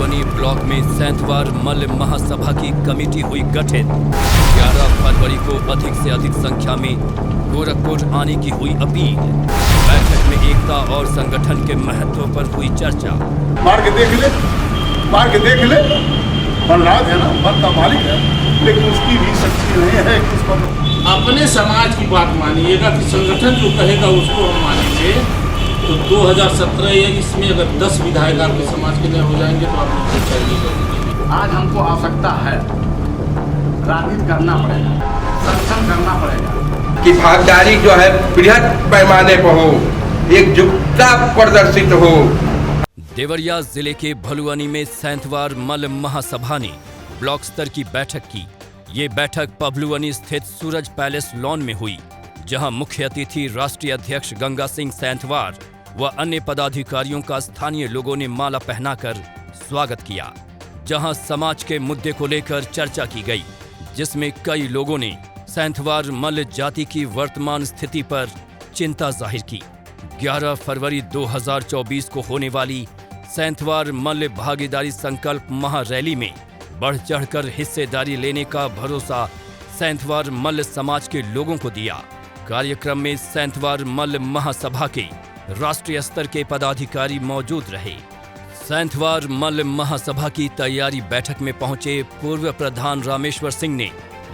भलुअनी block में सैंथवार मल्ल महासभा की committee हुई गठित। 11 फरवरी को अधिक से अधिक संख्या में गोरखपुर आने की हुई अपील। बैठक में एकता और संगठन के महत्व पर हुई चर्चा। मार के देख ले बलराज है ना, बल का मालिक है, लेकिन उसकी भी शक्ति नहीं है कि उसको अपने समाज की बात मानिएगा कि संगठन जो कहेगा उसको हम मानेंगे। तो 2017 या इसमें अगर 10 विधायक आपके समाज के लिए हो जाएंगे तो आप लोग चाहिए। आज हमको आवश्यकता है, राजनीति करना पड़ेगा, संगठन करना पड़ेगा कि भागीदारी जो है बृहद पैमाने पर हो, एकजुटता प्रदर्शित हो। देवरिया जिले के भलुअनी में सैंथवार मल्ल महासभा ने ब्लॉक स्तर की बैठक की। ये बैठक पभलुअनी स्थित सूरज पैलेस लॉन में हुई, जहां मुख्य अतिथि राष्ट्रीय अध्यक्ष गंगा सिंह सैंथवार व अन्य पदाधिकारियों का स्थानीय लोगों ने माला पहनाकर स्वागत किया। जहां समाज के मुद्दे को लेकर चर्चा की गई, जिसमें कई लोगों ने सैंथवार मल्ल जाति की वर्तमान स्थिति पर चिंता जाहिर की। 11 फरवरी 2024 को होने वाली सैंथवार मल्ल भागीदारी संकल्प महारैली में बढ़ चढ़कर हिस्सेदारी लेने का भरोसा सैंथवार मल्ल समाज के लोगों को दिया। कार्यक्रम में सैंथवार मल्ल महासभा के राष्ट्रीय स्तर के पदाधिकारी मौजूद रहे। सैंथवार मल्ल महासभा की तैयारी बैठक में पहुंचे पूर्व प्रधान रामेश्वर सिंह ने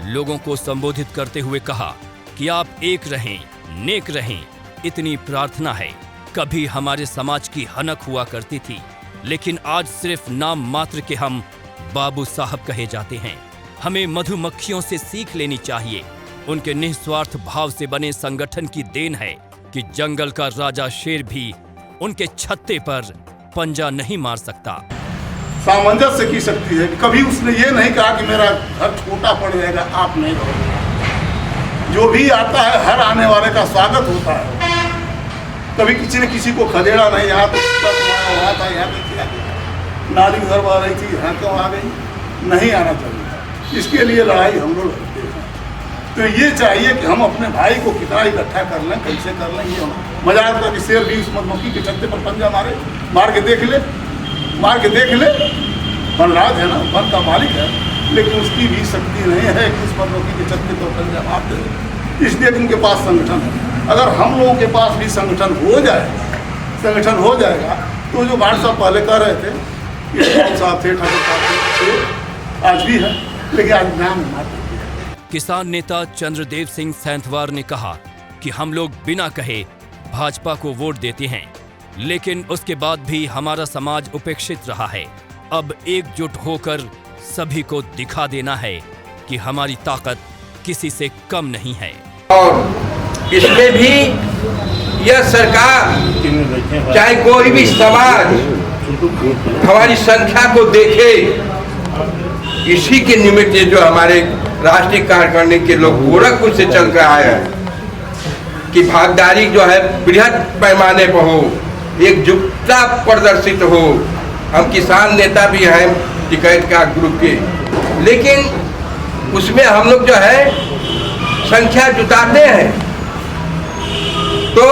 लोगों को संबोधित करते हुए कहा कि आप एक रहें, नेक रहें, इतनी प्रार्थना है। कभी हमारे समाज की हनक हुआ करती थी, लेकिन आज सिर्फ नाम मात्र के हम बाबू साहब कहे जाते हैं। हमें मधुमक्खियों से सीख लेनी चाहिए। उनके निस्वार्थ भाव से बने संगठन की देन है कि जंगल का राजा शेर भी उनके छत्ते पर पंजा नहीं मार सकता। सामंजस्य की शक्ति है। कभी उसने ये नहीं कहा कि मेरा घर छोटा पड़ जाएगा, आप नहीं रहोगे। जो भी आता है हर आने वाले का स्वागत होता है। कभी किसी ने किसी को खदेड़ा नहीं। यहाँ तो वहाँ था, यहाँ पे नाली उधर बह रही थी, यहाँ क्यों आ गई, नहीं आना चाहिए। इसके लिए लड़ाई हम लोग लड़ते हैं। तो ये चाहिए कि हम अपने भाई को कितना इकट्ठा कर लें, कैसे कर लें। ये मजा आता है कि शेर भी उस मधुमक्खी के छत्ते पर पंजा मारे। मार के देख ले बलराज है ना, बल का मालिक है, लेकिन उसकी भी शक्ति नहीं है कि उस मधुमक्खी के छत्ते पर पंजा मार दे। इसलिए उनके पास संगठन है। अगर हम लोगों के पास भी संगठन हो जाएगा तो जो भाट साहब पहले कह रहे थे, ये साहब थे, ठाकुर साहब थे, आज भी है, लेकिन आज नाम मात्र। किसान नेता चंद्रदेव सिंह सैंथवार ने कहा कि हम लोग बिना कहे भाजपा को वोट देते हैं, लेकिन उसके बाद भी हमारा समाज उपेक्षित रहा है। अब एकजुट होकर सभी को दिखा देना है कि हमारी ताकत किसी से कम नहीं है। और इसमें भी यह सरकार चाहे कोई भी समाज हमारी संख्या को देखे, इसी के निमित्त जो हमारे राष्ट्रीय कार्यकारिणी के लोग गोरखपुर से चल कर आए हैं कि भागीदारी जो है बृहद पैमाने पर हो, एकजुटता प्रदर्शित हो। हम किसान नेता भी हैं टिकैत का ग्रुप के, लेकिन उसमें हम लोग जो है संख्या जुटाते हैं। तो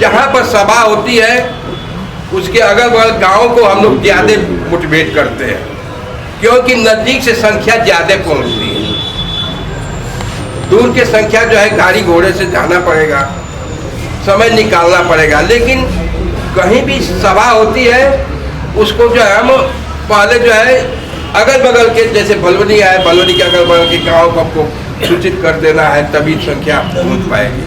जहाँ पर सभा होती है उसके अगल बगल गाँव को हम लोग ज़्यादा मोटिवेट करते हैं, क्योंकि नज़दीक से संख्या ज़्यादा पहुँचती है। दूर की संख्या जो है गाड़ी घोड़े से जाना पड़ेगा, समय निकालना पड़ेगा। लेकिन कहीं भी सभा होती है उसको जो है हम पहले जो है अगल बगल के, जैसे भलुअनी है, भलुअनी के अगल बगल के गाँव को आपको सूचित कर देना है, तभी संख्या पहुँच पाएगी।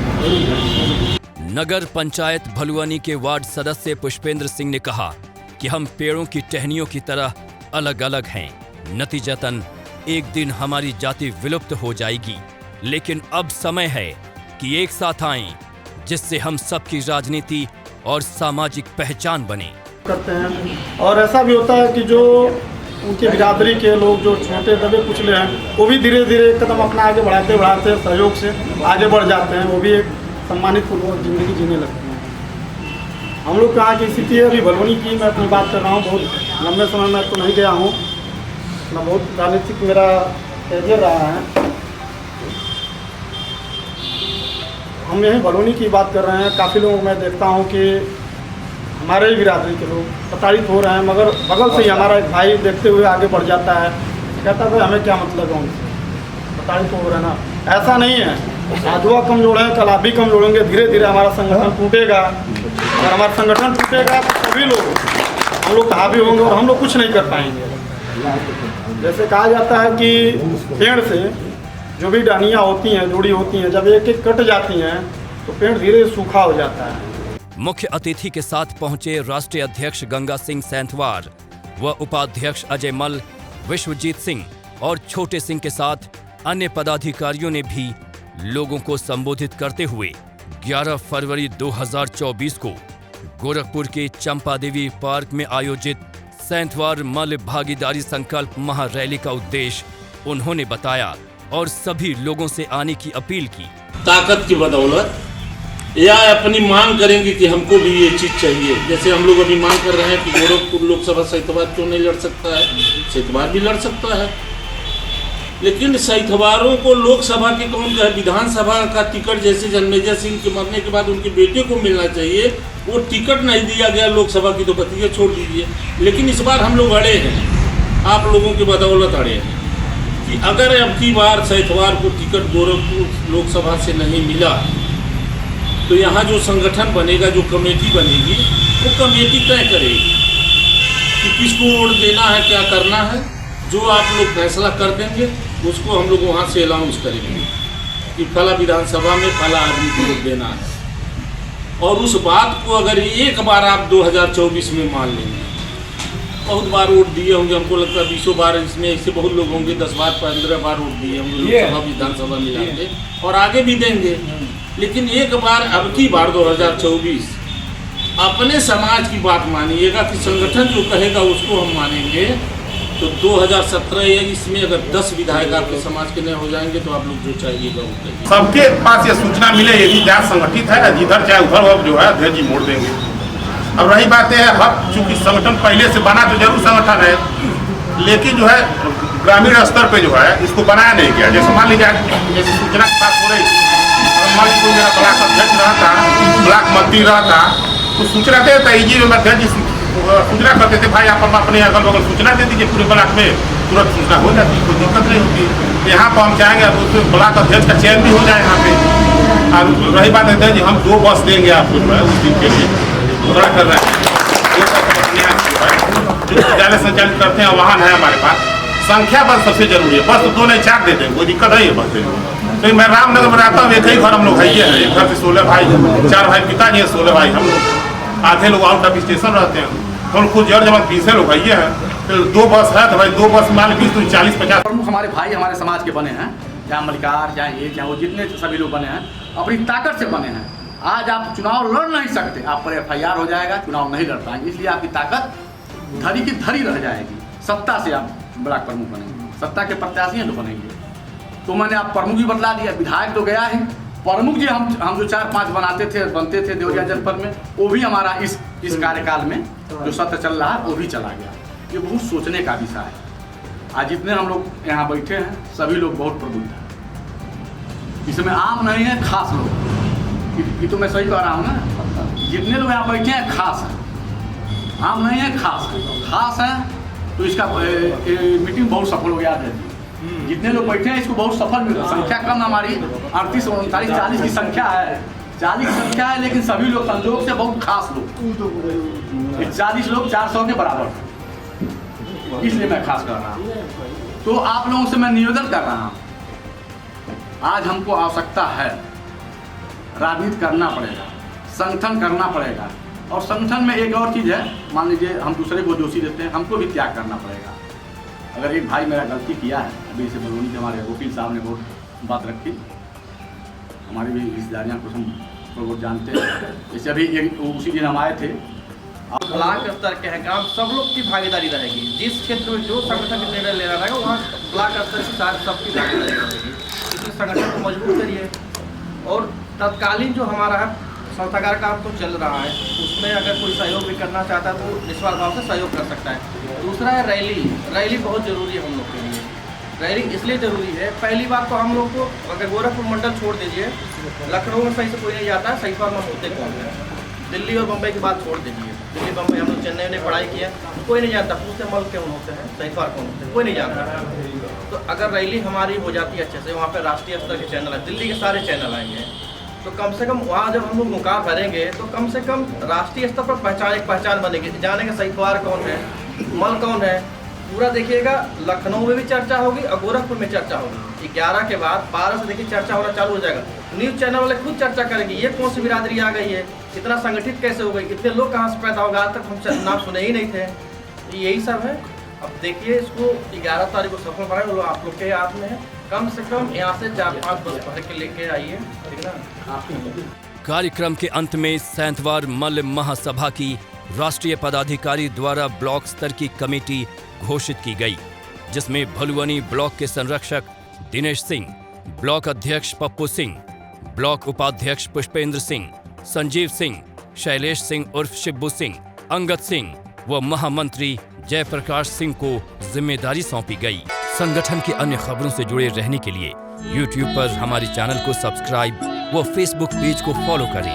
नगर पंचायत भलुअनी के वार्ड सदस्य पुष्पेंद्र सिंह ने कहा कि हम पेड़ों की टहनियों की तरह अलग अलग हैं। नतीजतन एक दिन हमारी जाति विलुप्त हो जाएगी, लेकिन अब समय है कि एक साथ आएं, जिससे हम सबकी राजनीति और सामाजिक पहचान बने। करते हैं और ऐसा भी होता है कि जो उनकी बिरादरी के लोग जो छोटे दबे कुचले हैं, वो भी धीरे धीरे कदम अपना आगे बढ़ाते बढ़ाते सहयोग से आगे बढ़ जाते हैं। वो भी एक सम्मानित पूर्वक जिंदगी जीने लगते हैं। हम लोग कहाँ की स्थिति है अभी भलुअनी की, मैं अपनी बात कर रहा हूँ। बहुत लंबे समय में तो नहीं गया हूँ, मैं बहुत राजनीतिक मेरा कैरियर रहा है। हम यहीं भलुअनी की बात कर रहे हैं। काफ़ी लोग मैं देखता हूँ कि हमारे ही बिरादरी के लोग प्रताड़ित हो रहे हैं, मगर बगल से ही हमारा एक भाई देखते हुए आगे बढ़ जाता है, कहता है भाई हमें क्या मतलब है उनसे, प्रताड़ित हो रहे हैं ना। ऐसा नहीं है, आज वो कमजोर है, कल आप भी कमजोर होंगे, धीरे धीरे हमारा संगठन टूटेगा। अगर हमारा संगठन टूटेगा तो सभी लोग, हम लोग कहाँ भी होंगे और हम लोग कुछ नहीं कर पाएंगे। जैसे कहा जाता है कि पेड़ से जो भी डानियाँ होती हैं, जुड़ी होती हैं, जब एक एक कट जाती हैं तो पेड़ धीरे सूखा हो जाता है। मुख्य अतिथि के साथ पहुंचे राष्ट्रीय अध्यक्ष गंगा सिंह सेंथवार व उपाध्यक्ष अजय मल, विश्वजीत सिंह और छोटे सिंह के साथ अन्य पदाधिकारियों ने भी लोगों को संबोधित करते हुए 11 फरवरी 2024 को गोरखपुर के चंपा देवी पार्क में आयोजित सेंथवार मल भागीदारी संकल्प महारैली का उद्देश्य उन्होंने बताया और सभी लोगों से आने की अपील की। ताकत की बदौलत या अपनी मांग करेंगे कि हमको भी ये चीज़ चाहिए। जैसे हम लोग अभी मांग कर रहे हैं कि गोरखपुर लोकसभा सहितवार क्यों नहीं लड़ सकता है, सहितवार भी लड़ सकता है, लेकिन सहितवारों को लोकसभा के कौन कहे, विधानसभा का टिकट जैसे जन्मेजय सिंह के मरने के बाद उनके बेटे को मिलना चाहिए, वो टिकट नहीं दिया गया लोकसभा की, तो बतिया छोड़ दीजिए। लेकिन इस बार हम लोग अड़े हैं, आप लोगों की बदौलत अड़े हैं कि अगर अब की बार सहितवार को टिकट गोरखपुर लोकसभा से नहीं मिला तो यहाँ जो संगठन बनेगा, जो कमेटी बनेगी, वो कमेटी तय करेगी कि किसको वोट देना है, क्या करना है। जो आप लोग फैसला कर देंगे उसको हम लोग वहाँ से अनाउंस करेंगे कि फला विधानसभा में फला आदमी को वोट देना है। और उस बात को अगर एक बार आप 2024 में मान लेंगे, बहुत बार वोट दिए होंगे, हमको लगता है 20 बार, इसमें ऐसे बहुत लोग होंगे 10 बार 15 बार वोट दिए होंगे लोकसभा विधानसभा मिलाते, और आगे भी देंगे। लेकिन एक बार अब की बार 2024 अपने समाज की बात मानिएगा कि संगठन जो कहेगा उसको हम मानेंगे। तो 2017 या इसमें अगर 10 विधायक आपके समाज के नए हो जाएंगे तो आप लोग जो चाहिएगा वो करिए। सबके पास ये सूचना मिले, यदि जात संगठित है, जिधर चाहे उधर अब जो है अध्यक्ष जी मोड़ देंगे। अब रही बात है, हम चूंकि संगठन पहले से बना तो जरूर संगठन है, लेकिन जो है ग्रामीण स्तर पे जो है इसको बनाया नहीं गया। जैसे मान लीजिए जैसे सूचना के साथ हो रही, मान लीजिए कोई मेरा ब्लॉक अध्यक्ष रहता, ब्लॉक मंत्री रहता, तो सूचना देता ही अध्यक्ष जी सूचना करते थे, भाई आप अपने अगल बगल सूचना दे दीजिए, पूरे ब्लॉक में तुरंत सूचना हो जाती, कोई दिक्कत नहीं होती। यहाँ पर हम चाहेंगे तो ब्लॉक अध्यक्ष का चयन भी हो जाए यहाँ पे। और रही बात है जी, हम 2 बस देंगे आपको उस दिन के लिए उधर कर रहे हैं, जो विद्यालय संचालित करते हैं वाहन है हमारे पास। संख्या बस सबसे जरूरी है, बस 2 नहीं 4 देते हैं, कोई दिक्कत नहीं है बस से। तो मैं रामनगर में रहता हूँ, एक ही घर हम लोग है, एक घर से 16 भाई, 4 भाई पिताजी है, 16 भाई हम लोग, आधे लोग आउट ऑफ स्टेशन रहते हैं, हम खुद जड़ जमा 20 लोग है, तो 2 बस है, तो भाई 2 बस मान 20 तो 40-50 प्रमुख हमारे भाई हमारे समाज के बने हैं, चाहे मलिकार, चाहे ये, चाहे वो, जितने सभी लोग बने हैं अपनी ताकत से बने हैं। आज आप चुनाव लड़ नहीं सकते, आप पर FIR हो जाएगा, चुनाव नहीं लड़ पाएंगे, इसलिए आपकी ताकत धरी की धरी रह जाएगी। सत्ता से आप ब्लॉक प्रमुख बनेंगे, सत्ता के प्रत्याशी हैं तो बनेंगे। तो मैंने आप प्रमुख भी बदला दिया, विधायक तो गया है, प्रमुख जी हम जो 4-5 बनते थे देवरिया जनपद में, वो भी हमारा इस कार्यकाल में जो सत्र चल रहा है वो भी चला गया। ये बहुत सोचने का विषय है। आज जितने हम लोग यहाँ बैठे हैं सभी लोग बहुत प्रबुद्ध हैं, इसमें आम नहीं है, खास लोग, ये तो मैं सही कह रहा हूँ ना, जितने लोग यहाँ बैठे हैं खास हैं, आम नहीं है, खास है। तो इसका मीटिंग बहुत सफल हो गया है। जितने लोग बैठे हैं इसको बहुत सफल मिला, संख्या कम हमारी 38, 39, 40 की संख्या है, 40 की संख्या है, लेकिन सभी लोग संजोग से बहुत खास लोग, 40 लोग 400 के बराबर, इसलिए मैं खास कर रहा हूँ। तो आप लोगों से मैं निवेदन कर रहा हूँ, आज हमको आवश्यकता है, राजनीति करना पड़ेगा, संगठन करना पड़ेगा। और संगठन में एक और चीज़ है, मान लीजिए हम दूसरे को दोषी देते हैं, हमको भी त्याग करना पड़ेगा। अगर एक भाई मेरा गलती किया है, अभी से बलूनी के हमारे वकील साहब ने बहुत बात रखी, हमारी भी रिश्तेदारियाँ कुछ हम लोग जानते हैं। जैसे अभी उसी दिन हम आए थे, ब्लॉक स्तर के हैं काम, सब लोग की भागीदारी रहेगी। जिस क्षेत्र में जो संगठन निर्णय लेना रहेगा वहाँ ब्लॉक स्तर की सबकी भागीदारी रहेगी। इसलिए संगठन को मजबूत करिए। और तत्कालीन जो हमारा है संस्थागार काम तो चल रहा है, उसमें अगर कोई सहयोग भी करना चाहता है तो निस्वार्थ भाव से सहयोग कर सकता है। दूसरा है रैली बहुत ज़रूरी है हम लोग के लिए। रैली इसलिए ज़रूरी है, पहली बात तो हम लोग को अगर गोरखपुर मंडल छोड़ दीजिए, लखनऊ में सही से कोई नहीं जाता है, सही फॉर्म में होते कौन है। दिल्ली और बम्बई की बात छोड़ दीजिए, दिल्ली बम्बई हम लोग चेन्नई में पढ़ाई किया, कोई नहीं जानता पूछते मल कौन होते हैं, सहीफार कौन होते हैं, कोई नहीं जानता। तो अगर रैली हमारी हो जाती है अच्छे से, वहाँ पर राष्ट्रीय स्तर के चैनल है, दिल्ली के सारे चैनल आएंगे, तो कम से कम वहाँ जब हम लोग मुकाम भरेंगे तो कम से कम राष्ट्रीय स्तर पर एक पहचान बनेगी, जानेंगे सहीफार कौन है, मल कौन है। पूरा देखिएगा, लखनऊ में भी चर्चा होगी और गोरखपुर में चर्चा होगी। 11 के बाद 12 से देखिए चर्चा होना चालू हो जाएगा। न्यूज़ चैनल वाले खुद चर्चा करेंगे, ये कौन सी बिरादरी आ गई है, इतना संगठित कैसे हो गई, इतने लोग कहाँ से पैदा होगा, आज तक हम नाम सुने ही नहीं थे। यही सब है। अब देखिए इसको 11 तारीख को सफल बनाए, वो आप लोग के हाथ में है। कम से कम यहाँ से 4-5 बस भर के लेके आइए, ठीक ना। कार्यक्रम के अंत में सैंतवार मल्ल महासभा की राष्ट्रीय पदाधिकारी द्वारा ब्लॉक स्तर की कमेटी घोषित की गई, जिसमें भलुअनी ब्लॉक के संरक्षक दिनेश सिंह, ब्लॉक अध्यक्ष पप्पू सिंह, ब्लॉक उपाध्यक्ष पुष्पेंद्र सिंह, संजीव सिंह, शैलेश सिंह उर्फ शिब्बू सिंह, अंगद सिंह व महामंत्री जयप्रकाश सिंह को जिम्मेदारी सौंपी गई। संगठन के अन्य खबरों से जुड़े रहने के लिए YouTube पर हमारे चैनल को सब्सक्राइब व Facebook पेज को फॉलो करें।